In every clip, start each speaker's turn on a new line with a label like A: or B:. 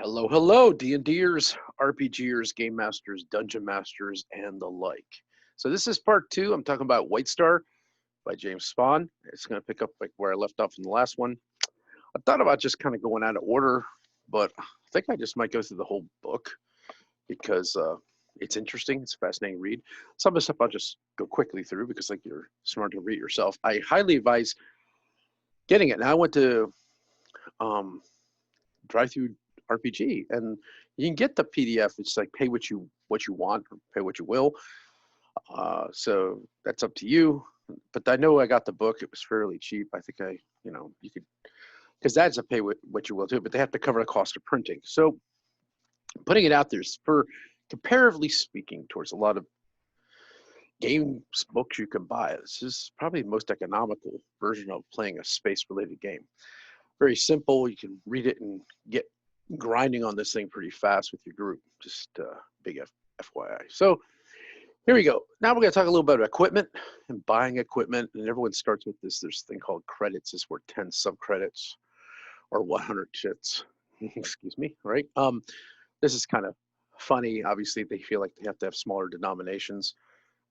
A: Hello, hello, D&Ders, RPGers, Game Masters, Dungeon Masters, and the like. So this is part two. I'm talking about White Star by James Spahn. It's going to pick up like where I left off in the last one. I thought about just kind of going out of order, but I think I just might go through the whole book because it's interesting. It's a fascinating read. Some of the stuff I'll just go quickly through because like you're smart to read yourself. I highly advise getting it. Now I went to drive through RPG, and you can get the PDF. It's like pay what you want, or pay what you will. So that's up to you. But I know I got the book. It was fairly cheap. I think you could, because that's a pay what you will too. But they have to cover the cost of printing. So putting it out there is for comparatively speaking towards a lot of games books you can buy. This is probably the most economical version of playing a space-related game. Very simple. You can read it and get grinding on this thing pretty fast with your group. Just big FYI. So here we go. Now we're going to talk a little bit about equipment and buying equipment. And everyone starts with this. There's a thing called credits. It's worth 10 subcredits or 100 chits. Excuse me. Right. This is kind of funny. Obviously, they feel like they have to have smaller denominations,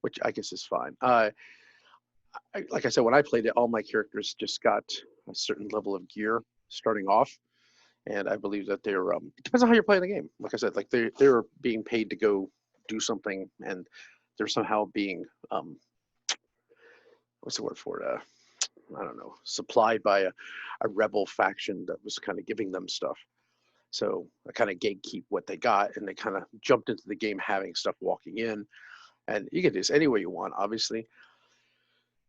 A: which I guess is fine. Like I said, when I played it, all my characters just got a certain level of gear starting off. And I believe that they're, it depends on how you're playing the game. Like I said, like they're being paid to go do something, and they're somehow being, what's the word for it? I don't know, supplied by a rebel faction that was kind of giving them stuff. So I kind of gatekeep what they got, and they kind of jumped into the game having stuff walking in. And you get this any way you want, obviously.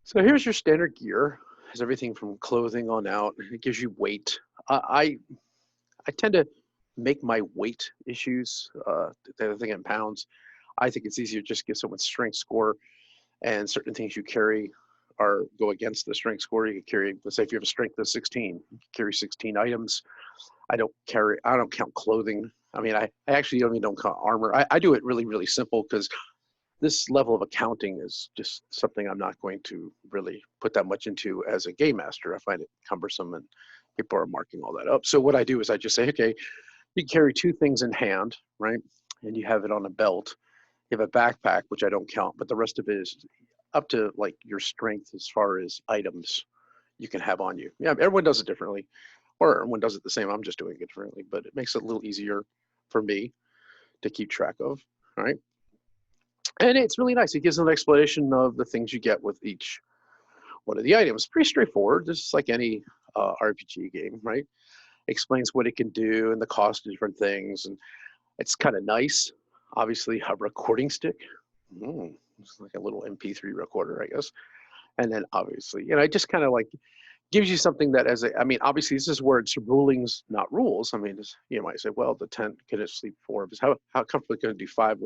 A: So here's your standard gear. It has everything from clothing on out. It gives you weight. I tend to make my weight issues, the other thing in pounds. I think it's easier to just give someone strength score, and certain things you carry go against the strength score. You can carry, let's say if you have a strength of 16, you can carry 16 items. I don't count clothing. I mean, I actually don't count armor. I do it really, really simple because this level of accounting is just something I'm not going to really put that much into as a game master. I find it cumbersome and people are marking all that up. So what I do is I just say, okay, you carry two things in hand, right? And you have it on a belt. You have a backpack, which I don't count, but the rest of it is up to like your strength as far as items you can have on you. Yeah, everyone does it differently, or everyone does it the same. I'm just doing it differently, but it makes it a little easier for me to keep track of, all right? And it's really nice. It gives an explanation of the things you get with each one of the items. Pretty straightforward, just like any RPG game, right? Explains what it can do and the cost of different things. And it's kind of nice. Obviously, a recording stick. It's like a little MP3 recorder, I guess. And then obviously, it just kind of like gives you something that obviously this is where it's rulings, not rules. I mean, you might say, well, the tent, can it sleep 4 of us? How comfortably can it do 5?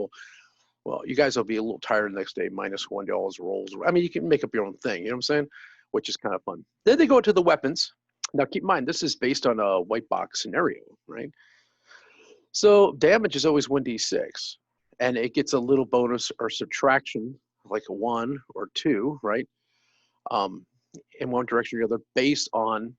A: Well, you guys will be a little tired the next day, -1 y'all's rolls. I mean, you can make up your own thing, you know what I'm saying? Which is kind of fun. Then they go to the weapons. Now, keep in mind, this is based on a white box scenario, right? So damage is always 1d6, and it gets a little bonus or subtraction, like a 1 or 2, right? In one direction or the other, based on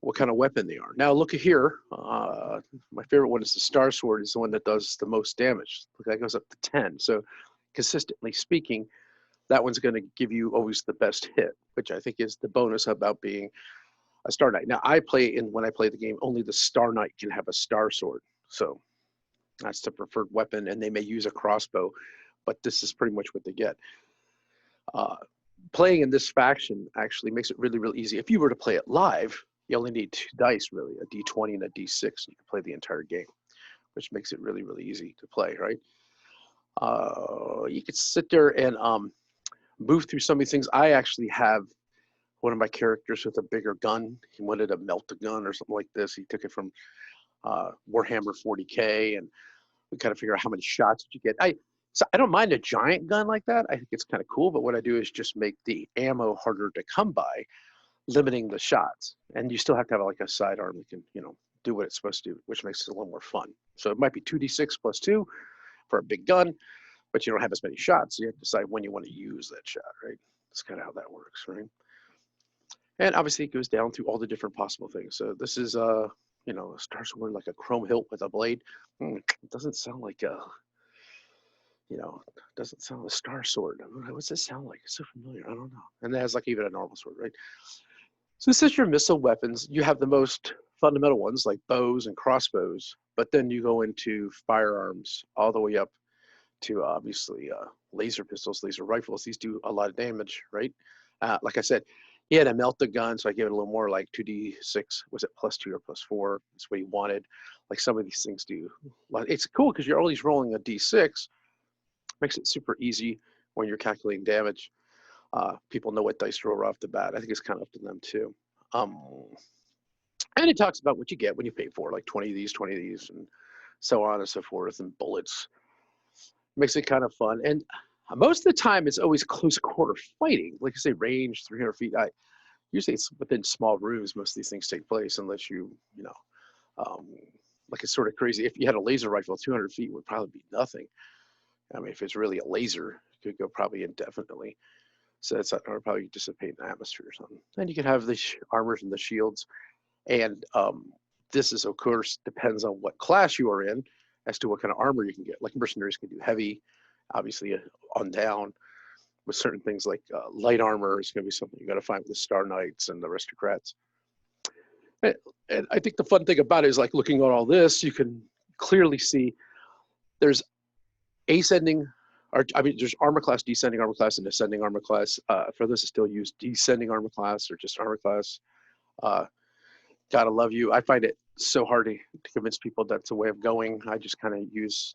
A: what kind of weapon they are. Now, look at here. My favorite one is the Star Sword. Is the one that does the most damage. Look, that goes up to 10. So, consistently speaking, that one's going to give you always the best hit, which I think is the bonus about being a Star Knight. Now, when I play the game, only the Star Knight can have a Star Sword. So, that's the preferred weapon, and they may use a crossbow, but this is pretty much what they get. Playing in this faction actually makes it really, really easy. If you were to play it live, you only need 2 dice, really, a d20 and a d6. You can play the entire game, which makes it really, really easy to play, right? You could sit there and move through some of these things. I actually have one of my characters with a bigger gun. He wanted to melt a gun or something like this. He took it from Warhammer 40K, and we kind of figure out how many shots did you get. So I don't mind a giant gun like that. I think it's kind of cool, but what I do is just make the ammo harder to come by, limiting the shots. And you still have to have like a sidearm that can, do what it's supposed to do, which makes it a little more fun. So it might be 2d6 plus 2 for a big gun, but you don't have as many shots. So you have to decide when you want to use that shot, right? That's kind of how that works, right? And obviously it goes down through all the different possible things. So this is you know, a Star Sword like a chrome hilt with a blade. It doesn't sound like a, you know, doesn't sound a Star Sword. What's it sound like? It's so familiar. I don't know. And it has like even a normal sword, right? So this is your missile weapons. You have the most fundamental ones like bows and crossbows, but then you go into firearms all the way up to obviously laser pistols, laser rifles. These do a lot of damage, right? Like I said, he had to melt the gun, so I gave it a little more, like 2d6. Was it +2 or +4? That's what he wanted. Like some of these things do. It's cool because you're always rolling a d6. Makes it super easy when you're calculating damage. People know what dice to roll off the bat. I think it's kind of up to them too. And it talks about what you get when you pay for, like 20 of these, and so on and so forth, and bullets. Makes it kind of fun. And most of the time, it's always close quarter fighting. Like I say, range 300 feet. Usually it's within small rooms. Most of these things take place, unless you know, like it's sort of crazy. If you had a laser rifle, 200 feet would probably be nothing. I mean, if it's really a laser, it could go probably indefinitely. So that's or probably dissipate in the atmosphere or something. And you can have the armors and the shields. And this is, of course, depends on what class you are in as to what kind of armor you can get. Like mercenaries can do heavy, obviously on down. With certain things like light armor is going to be something you got to find with the Star Knights and the Aristocrats. And I think the fun thing about it is, like, looking at all this, you can clearly see there's ascending, or I mean, there's armor class, descending armor class, and ascending armor class. For those that still use descending armor class or just armor class, gotta love you. I find it so hard to convince people that's a way of going. I just kind of use,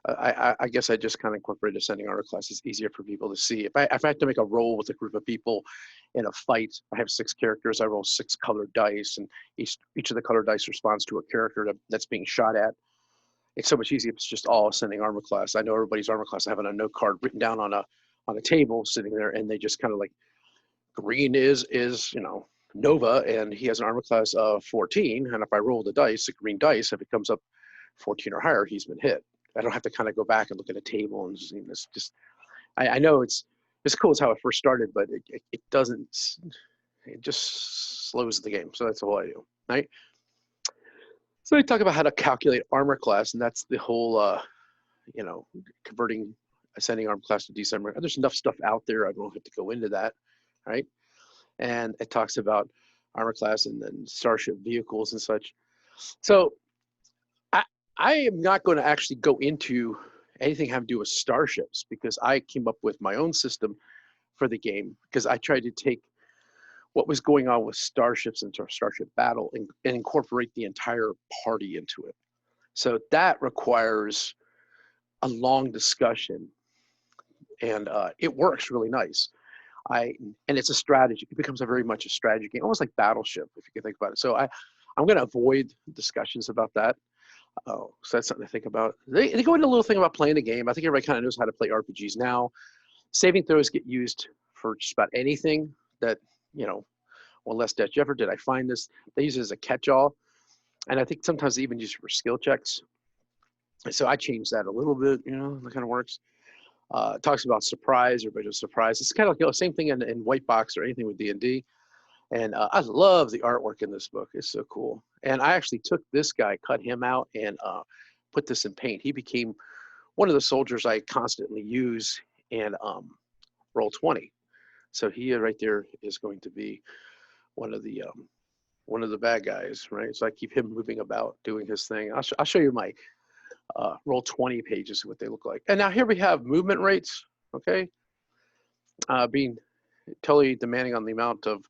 A: I guess I just kind of incorporate ascending armor class. It's easier for people to see. If I have to make a roll with a group of people in a fight, I have 6 characters. I roll 6 colored dice, and each of the colored dice responds to a character that's being shot at. It's so much easier if it's just all ascending armor class. I know everybody's armor class having a note card written down on a table sitting there, and they just kind of like, green is you know, Nova, and he has an armor class of 14. And if I roll the dice, the green dice, if it comes up 14 or higher, he's been hit. I don't have to kind of go back and look at a table and it's just, I know it's cool as how it first started, but it doesn't, it just slows the game. So that's all I do, right? So I talk about how to calculate armor class, and that's the whole, you know, converting ascending armor class to descending. There's enough stuff out there. I don't have to go into that, right? And it talks about armor class and then starship vehicles and such. So I am not going to actually go into anything having to do with starships, because I came up with my own system for the game, because I tried to take what was going on with starships and starship battle and incorporate the entire party into it. So that requires a long discussion, and it works really nice. And it's a strategy. It becomes very much a strategy game, almost like Battleship, if you can think about it. So I'm going to avoid discussions about that. So that's something to think about. They go into a little thing about playing the game. I think everybody kind of knows how to play RPGs now. Saving throws get used for just about anything that, you know, one less death. Ever did I find this? They use it as a catch-all. And I think sometimes they even use it for skill checks. So I changed that a little bit, you know, that kind of works. It talks about surprise, everybody does surprise. It's kind of like, you know, same thing in White Box or anything with D&D. And I love the artwork in this book. It's so cool. And I actually took this guy, cut him out, and put this in paint. He became one of the soldiers I constantly use in Roll20. So he right there is going to be one of the bad guys, right? So I keep him moving about, doing his thing. I'll show you my Roll20 pages, what they look like. And now here we have movement rates, okay? Being totally demanding on the amount of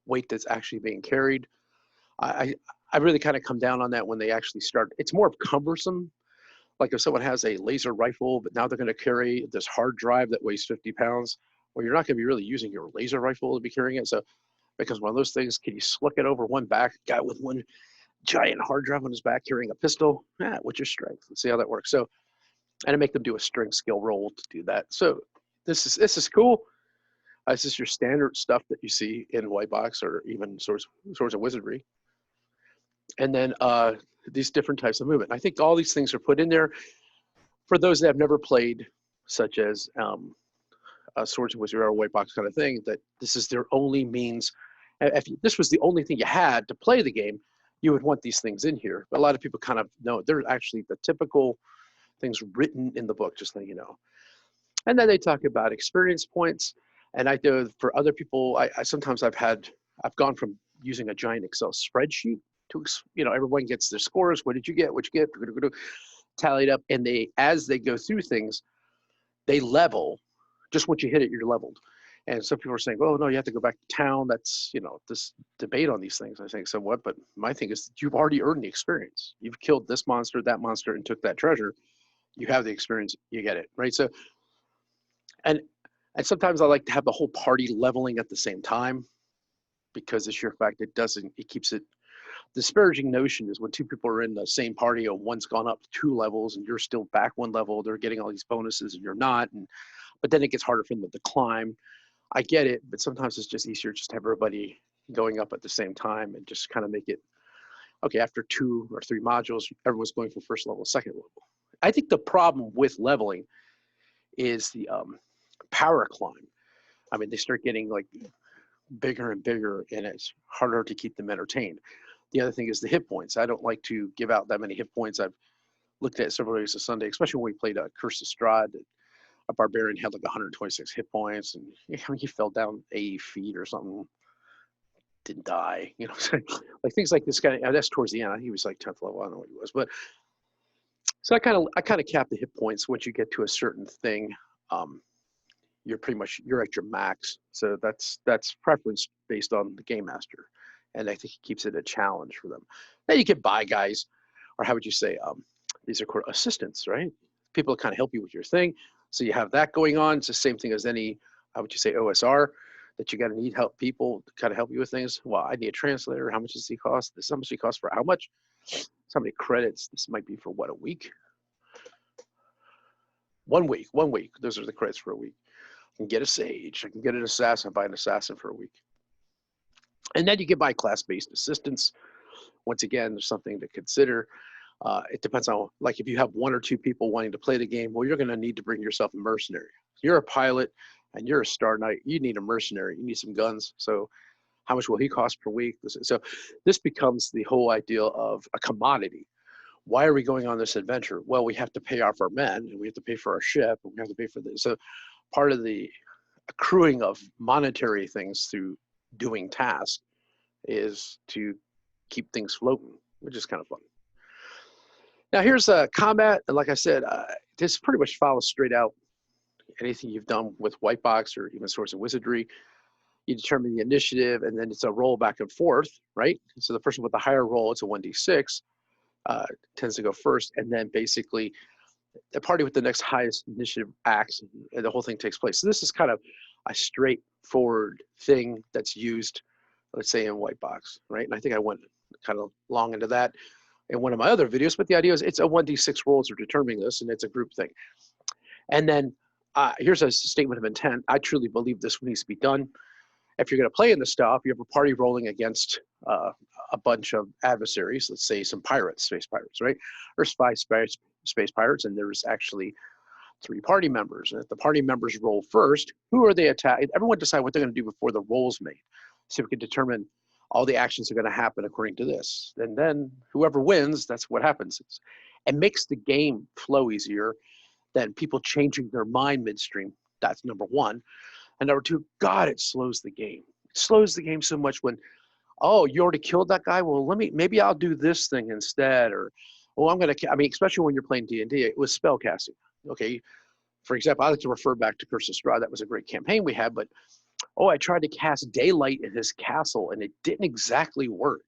A: weight that's actually being carried. I really kind of come down on that when they actually start. It's more cumbersome. Like if someone has a laser rifle, but now they're going to carry this hard drive that weighs 50 pounds, well, you're not going to be really using your laser rifle to be carrying it. So, because one of those things, can you slick it over one back guy with one giant hard drive on his back carrying a pistol? Yeah, what's your strength? Let's see how that works. So, and I make them do a strength skill roll to do that. So this is cool. This is your standard stuff that you see in White Box or even Swords of Wizardry. And then these different types of movement. I think all these things are put in there for those that have never played, such as Swords of Wizardry or White Box kind of thing, that this is their only means. If this was the only thing you had to play the game, you would want these things in here. But a lot of people kind of know they're actually the typical things written in the book, just letting you know. And then they talk about experience points. And I know for other people, I sometimes I've gone from using a giant Excel spreadsheet to, everyone gets their scores. What did you get? What you get? Tallied up. And as they go through things, they level. Just once you hit it, you're leveled. And some people are saying, oh, no, you have to go back to town. That's, this debate on these things. I think, so what? But my thing is you've already earned the experience. You've killed this monster, and took that treasure. You have the experience, you get it, right? So, and sometimes I like to have the whole party leveling at the same time, because the sheer fact it keeps it. Disparaging notion is when two people are in the same party and one's gone up 2 levels and you're still back 1 level, they're getting all these bonuses and you're not, but then it gets harder for them to climb. I get it, but sometimes it's just easier just to have everybody going up at the same time and just kind of make it, okay, after 2 or 3 modules, everyone's going from first level, second level. I think the problem with leveling is the power climb. I mean, they start getting like bigger and bigger, and it's harder to keep them entertained. The other thing is the hit points. I don't like to give out that many hit points. I've looked at several days of Sunday, especially when we played Curse of Strahd. A barbarian had like 126 hit points, and he fell down 80 feet or something, didn't die. Like things like this guy. That's towards the end. He was like 10th level. I don't know what he was, but so I kind of cap the hit points. Once you get to a certain thing, you're at your max. So that's preference based on the game master. And I think it keeps it a challenge for them. Then you can buy guys, or how would you say, these are called assistants, right? People kind of help you with your thing. So you have that going on. It's the same thing as any, how would you say, OSR, that you got to need help people to kind of help you with things. Well, I need a translator. How much does he cost? This how much he costs for how much? So many credits. This might be for what, a week? 1 week. Those are the credits for a week. I can get a sage. I can get an assassin. Buy an assassin for a week. And then you can buy class-based assistants. Once again, there's something to consider. It depends on, like, if you have 1 or 2 people wanting to play the game, well, you're going to need to bring yourself a mercenary. You're a pilot and you're a Star Knight. You need a mercenary. You need some guns. So how much will he cost per week? So this becomes the whole idea of a commodity. Why are we going on this adventure? Well, we have to pay off our men, and we have to pay for our ship, and we have to pay for this. So part of the accruing of monetary things through doing tasks is to keep things floating, which is kind of fun. Now here's combat, and like I said, this pretty much follows straight out anything you've done with White Box or even Swords and Wizardry. You determine the initiative, and then it's a roll back and forth, right? So the person with the higher roll, it's a 1d6, tends to go first, and then basically the party with the next highest initiative acts, and the whole thing takes place. So this is kind of a straightforward thing that's used, let's say, in White Box, right? And I think I went kind of long into that in one of my other videos, but the idea is it's a 1d6 rolls are determining this, and it's a group thing. And then here's a statement of intent. I truly believe this needs to be done. If you're going to play in the stuff, you have a party rolling against a bunch of adversaries, let's say some pirates, space pirates, right? Or 5 space pirates, and there's actually 3 party members. And if the party members roll first, who are they attacking? Everyone decide what they're going to do before the roll's made. So we can determine all the actions are going to happen according to this. And then whoever wins, that's what happens. It makes the game flow easier than people changing their mind midstream. That's number 1. And number 2, God, it slows the game. It slows the game so much when, oh, you already killed that guy? Well, maybe I'll do this thing instead. Or, oh, especially when you're playing D&D, it was spell casting. Okay, for example, I like to refer back to Curse of Strahd. That was a great campaign we had, but, oh, I tried to cast daylight in his castle, and it didn't exactly work.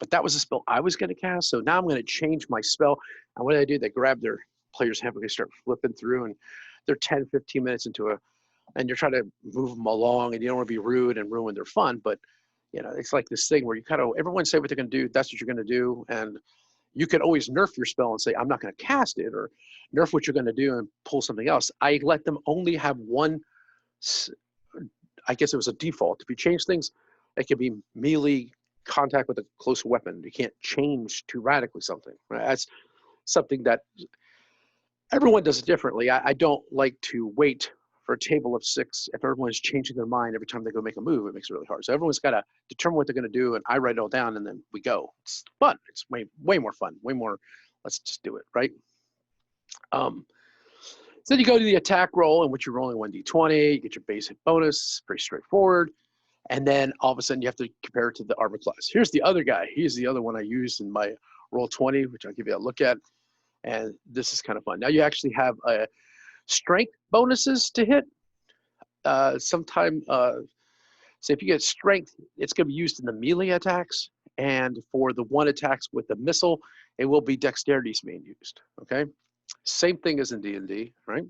A: But that was a spell I was going to cast, so now I'm going to change my spell. And what do? They grab their player's hand, they start flipping through, and they're 10, 15 minutes into and you're trying to move them along, and you don't want to be rude and ruin their fun, but it's like this thing where you kind of, everyone say what they're going to do, that's what you're going to do, and you can always nerf your spell and say, I'm not going to cast it, or nerf what you're going to do and pull something else. I let them only have one, I guess it was a default. If you change things, it can be melee contact with a close weapon. You can't change too radically something. Right? That's something that everyone does it differently. I don't like to wait for a table of 6, if everyone's changing their mind every time they go make a move, it makes it really hard. So everyone's got to determine what they're going to do, and I write it all down, and then we go. It's fun. It's way more fun. Way more. Let's just do it, right? So then you go to the attack roll, in which you're rolling 1d20. You get your basic bonus. Pretty straightforward. And then all of a sudden you have to compare it to the armor class. Here's the other guy. He's the other one I used in my roll 20, which I'll give you a look at. And this is kind of fun. Now you actually have strength bonuses to hit. So if you get strength, it's going to be used in the melee attacks. And for the one attacks with the missile, it will be dexterity's being used. Okay. Same thing as in D&D, right?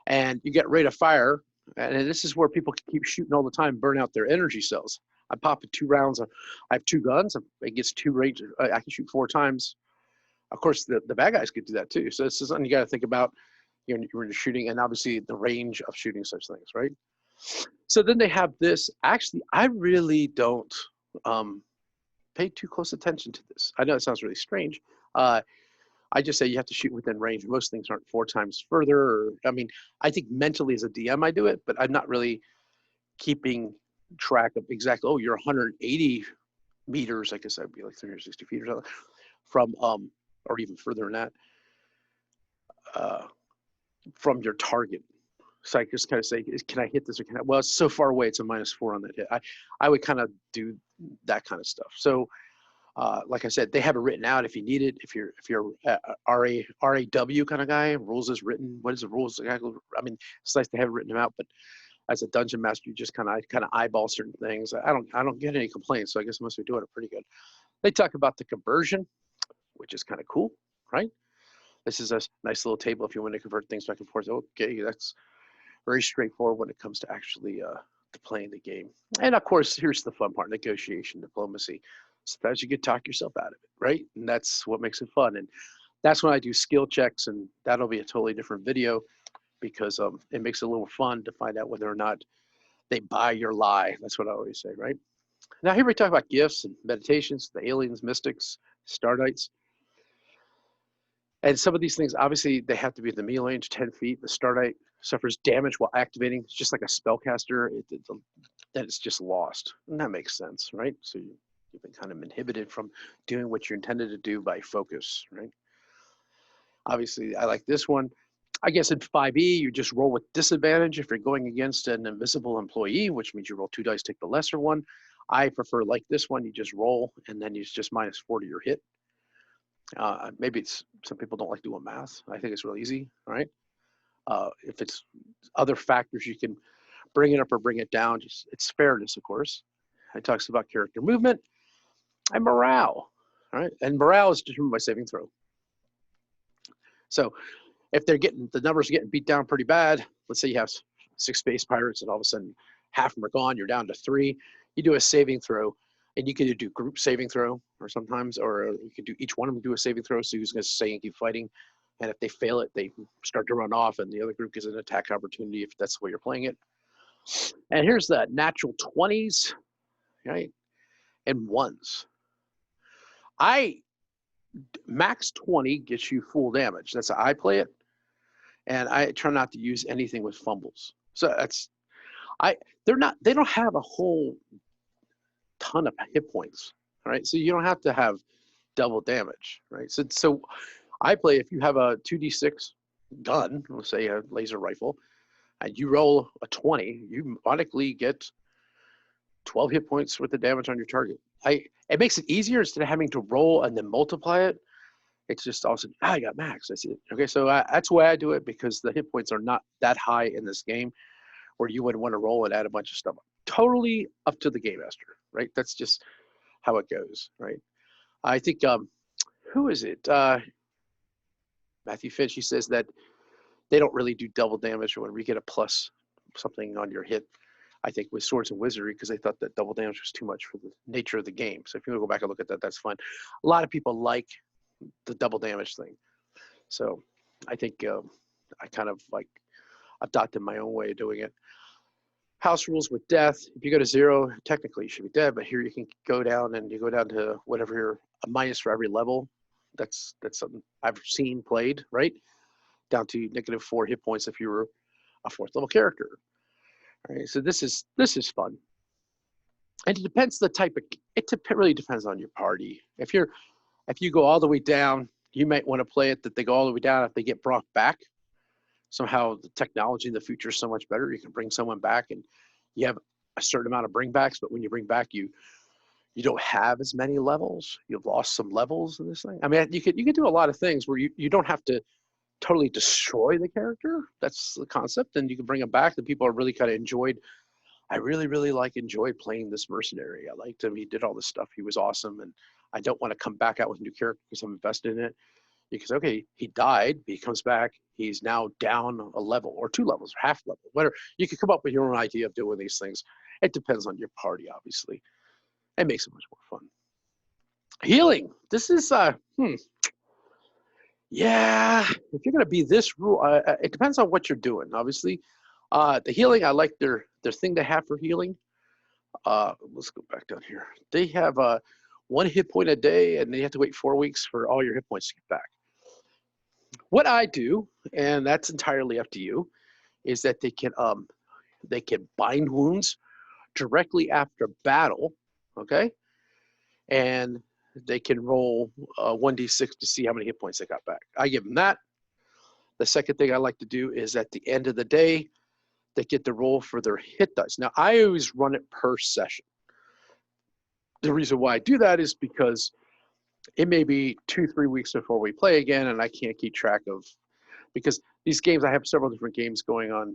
A: And you get rate of fire. And this is where people can keep shooting all the time, burn out their energy cells. I pop it 2 rounds. I have 2 guns. It gets 2 range. I can shoot 4 times. Of course, the bad guys could do that too. So this is something you got to think about. When you're shooting, and obviously the range of shooting such things, right? So then they have this. Actually, I really don't pay too close attention to this. I know it sounds really strange. I just say you have to shoot within range. Most things aren't 4 times further. Or, I mean, I think mentally as a DM I do it, but I'm not really keeping track of exactly, oh, you're 180 meters, I guess that'd be like 360 feet or something, from, or even further than that, from your target. So I just kind of say, can I hit this or can I? Well, it's so far away, it's a -4 on that hit. I would kind of do that kind of stuff. So, like I said, they have it written out if you need it. If you're RAW kind of guy, rules is written. What is the rules? I mean, it's nice to have it written out, but as a dungeon master, you just kind of eyeball certain things. I don't get any complaints, so I guess I must be doing it pretty good. They talk about the conversion, which is kind of cool, right? This is a nice little table if you want to convert things back and forth. Okay, that's very straightforward when it comes to actually to playing the game. And of course, here's the fun part: negotiation, diplomacy. Sometimes you can talk yourself out of it, right? And that's what makes it fun. And that's when I do skill checks, and that'll be a totally different video because it makes it a little fun to find out whether or not they buy your lie. That's what I always say, right? Now here we talk about gifts and meditations, the aliens, mystics, Stardites. And some of these things, obviously, they have to be in the melee range, 10 feet. The Stardite suffers damage while activating. It's just like a spellcaster. Then it's just lost. And that makes sense, right? So you've been kind of inhibited from doing what you're intended to do by focus, right? Obviously, I like this one. I guess in 5e, you just roll with disadvantage if you're going against an invisible employee, which means you roll 2 dice, take the lesser one. I prefer like this one, you just roll, and then it's just -4 to your hit. Maybe it's some people don't like doing math. I think it's real easy, right? If it's other factors, you can bring it up or bring it down. Just it's fairness, of course. It talks about character movement and morale, right? And morale is determined by saving throw. So if they're getting the numbers are getting beat down pretty bad, let's say you have 6 space pirates and all of a sudden half of them are gone, you're down to 3. You do a saving throw. And you can do group saving throw, or sometimes, or you can do each one of them do a saving throw. So who's going to stay and keep fighting, and if they fail it, they start to run off, and the other group gets an attack opportunity if that's the way you're playing it. And here's the natural 20s, right, and 1s. Max 20 gets you full damage. That's how I play it, and I try not to use anything with fumbles. So they don't have a whole ton of hit points, right? So you don't have to have double damage, right? So I play, if you have a 2d6 gun, let's say a laser rifle, and you roll a 20, you automatically get 12 hit points worth of damage on your target. It makes it easier instead of having to roll and then multiply it. It's just also, I got max. That's it. Okay, so that's the way I do it because the hit points are not that high in this game where you would want to roll and add a bunch of stuff. Totally up to the game master, right? That's just how it goes, right? I think, who is it? Matthew Finch, he says that they don't really do double damage when we get a plus something on your hit. I think with Swords and Wizardry, because they thought that double damage was too much for the nature of the game. So if you want to go back and look at that, that's fine. A lot of people like the double damage thing. So I think I kind of like adopted my own way of doing it. House rules with death. If you go to 0, technically you should be dead, but here you can go down and you go down to whatever you're a minus for every level. That's something I've seen played, right? Down to -4 hit points if you were a 4th level character. All right, so this is fun. And it depends the type of, really depends on your party. If you go all the way down, you might want to play it that they go all the way down. If they get brought back, somehow the technology in the future is so much better. You can bring someone back and you have a certain amount of bringbacks, but when you bring back, you don't have as many levels. You've lost some levels in this thing. I mean, you could do a lot of things where you don't have to totally destroy the character. That's the concept. And you can bring them back. The people are really kind of enjoyed. I really, really enjoyed playing this mercenary. I liked him. He did all this stuff. He was awesome. And I don't want to come back out with a new character because I'm invested in it. Because, okay, he died, he comes back, he's now down a level or 2 levels, or half level, whatever. You can come up with your own idea of doing these things. It depends on your party, obviously. It makes it much more fun. Healing. This is, yeah, if you're going to be this rule, it depends on what you're doing, obviously. The healing, I like their thing they have for healing. Let's go back down here. They have 1 hit point a day, and you have to wait 4 weeks for all your hit points to get back. What I do, and that's entirely up to you, is that they can bind wounds directly after battle, okay? And they can roll 1d6 to see how many hit points they got back. I give them that. The second thing I like to do is at the end of the day, they get the roll for their hit dice. Now, I always run it per session. The reason why I do that is because it may be 2-3 weeks before we play again, and I can't keep track of, because these games, I have several different games going on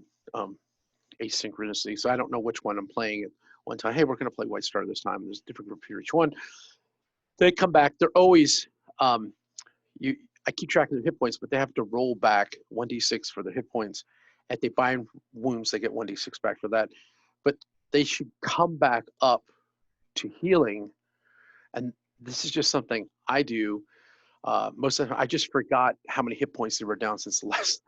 A: asynchronously, so I don't know which one I'm playing at one time. Hey, we're going to play White Star this time, and there's a different group for each one. They come back. They're always, I keep track of their hit points, but they have to roll back 1d6 for their hit points. If they bind wounds, they get 1d6 back for that. But they should come back up to healing, and this is just something I do. Most of the time, I just forgot how many hit points they were down since the last.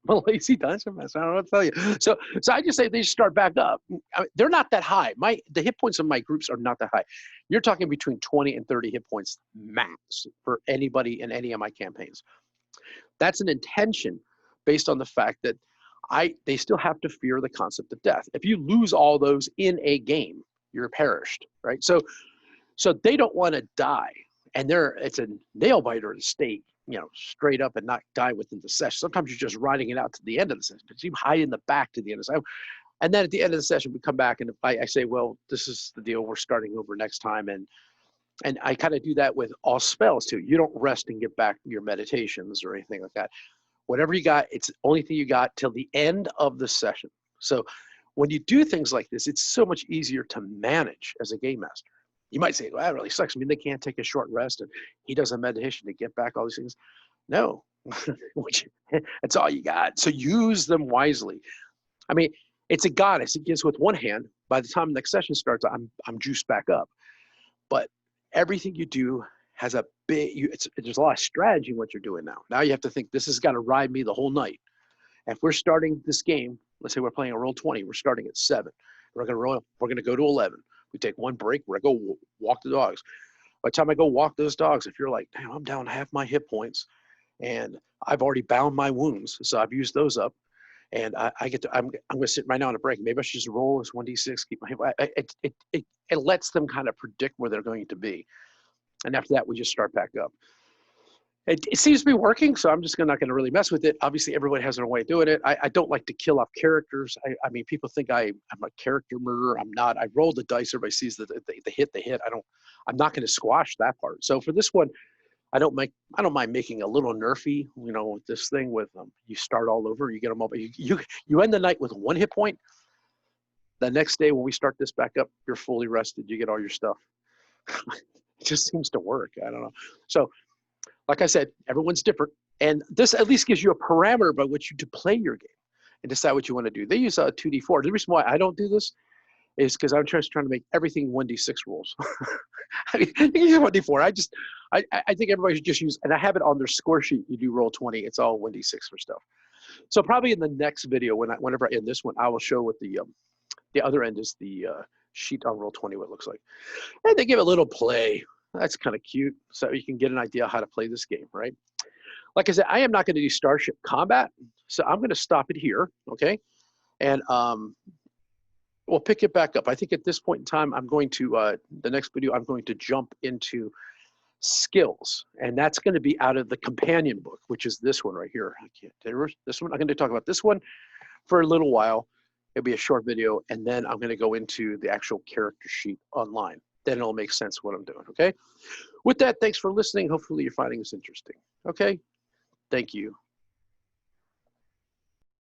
A: I'm a lazy dungeon master. I don't know what to tell you. So I just say they just start back up. I mean, they're not that high. The hit points of my groups are not that high. You're talking between 20 and 30 hit points max for anybody in any of my campaigns. That's an intention based on the fact that they still have to fear the concept of death. If you lose all those in a game, you're perished, right? So they don't want to die. And it's a nail biter to stay, straight up and not die within the session. Sometimes you're just riding it out to the end of the session, but you hide in the back to the end of the session. And then at the end of the session, we come back and I say, well, this is the deal. We're starting over next time. And I kind of do that with all spells too. You don't rest and get back your meditations or anything like that. Whatever you got, it's the only thing you got till the end of the session. So when you do things like this, it's so much easier to manage as a game master. You might say, well, that really sucks. I mean, they can't take a short rest and he does a meditation to get back all these things. No, that's all you got. So use them wisely. I mean, it's a goddess. It gives with one hand. By the time the next session starts, I'm juiced back up. But everything you do has there's a lot of strategy in what you're doing now. Now you have to think, this has got to ride me the whole night. If we're starting this game, let's say we're playing a roll 20, we're starting at 7. We're going to go to 11. We take one break. We're going to go walk the dogs. By the time I go walk those dogs, if you're like, damn, I'm down half my hit points and I've already bound my wounds, so I've used those up, and I'm going to sit right now on a break. Maybe I should just roll this 1d6, keep my hit. It lets them kind of predict where they're going to be. And after that, we just start back up. It seems to be working, so I'm just not going to really mess with it. Obviously, everybody has their way of doing it. I don't like to kill off characters. I mean, people think I'm a character murderer. I'm not. I roll the dice. Everybody sees the hit. I'm not going to squash that part. So for this one, I don't mind making a little nerfy. With this thing with you start all over. You get them up. You end the night with 1 hit point. The next day when we start this back up, you're fully rested. You get all your stuff. It just seems to work. I don't know. So, like I said, everyone's different. And this at least gives you a parameter by which you to play your game and decide what you want to do. They use a 2d4. The reason why I don't do this is because I'm just trying to make everything 1d6 rules. I mean, you can use 1d4. I think everybody should just use, and I have it on their score sheet. You do roll 20. It's all 1d6 for stuff. So probably in the next video, whenever I end this one, I will show what the other end is, the sheet on roll 20, what it looks like. And they give a little play. That's kind of cute, so you can get an idea how to play this game, right? like I said, I am not going to do Starship Combat, so I'm going to stop it here, okay? And we'll pick it back up. I think at this point in time, I'm going to, the next video, I'm going to jump into skills, and that's going to be out of the companion book, which is this one right here. I can't tell you this one. I'm going to talk about this one for a little while. It'll be a short video, and then I'm going to go into the actual character sheet online. Then it'll make sense what I'm doing, okay? With that, thanks for listening. Hopefully you're finding this interesting, okay? Thank you.